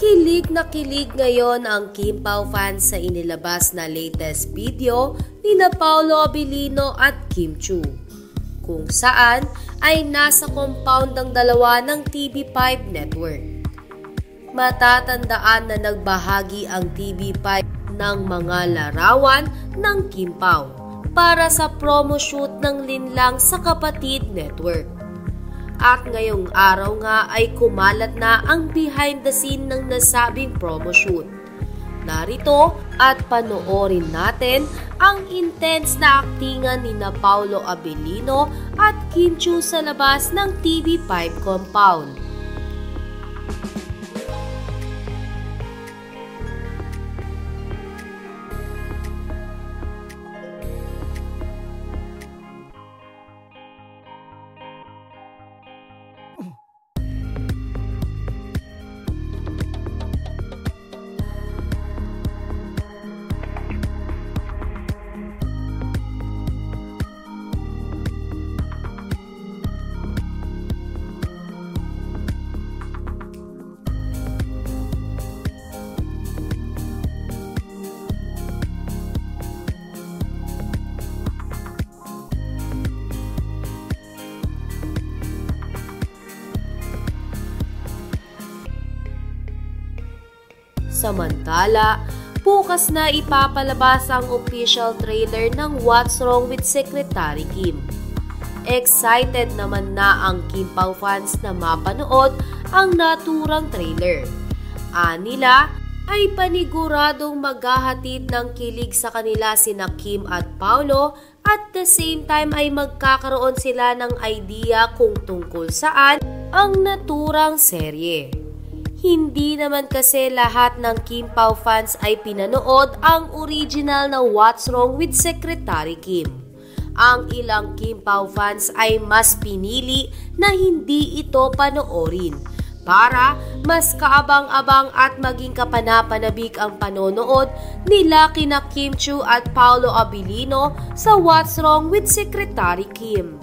Kilig na kilig ngayon ang Kim Pao fans sa inilabas na latest video ni Paolo Abilino at Kim Chiu, kung saan ay nasa compound ang dalawa ng TV5 network. Matatandaan na nagbahagi ang TV5 ng mga larawan ng Kim Pao para sa promo shoot ng linlang sa Kapatid Network. At ngayong araw nga ay kumalat na ang behind the scene ng nasabing promo shoot. Narito at panoorin natin ang intense na aktingan ni Paolo Abilino at Kim Chiu sa labas ng TV5 compound. Samantala, bukas na ipapalabas ang official trailer ng What's Wrong with Secretary Kim. Excited naman na ang Kim Pao fans na mapanood ang naturang trailer. Anila ay paniguradong maghahatid ng kilig sa kanila sina Kim at Paolo, at the same time ay magkakaroon sila ng idea kung tungkol saan ang naturang serye. Hindi naman kasi lahat ng Kim Pao fans ay pinanood ang original na What's Wrong with Secretary Kim. Ang ilang Kim Pao fans ay mas pinili na hindi ito panoorin para mas kaabang-abang at maging kapanapanabik ang panonood nila kina Kim Chiu at Paolo Abilino sa What's Wrong with Secretary Kim.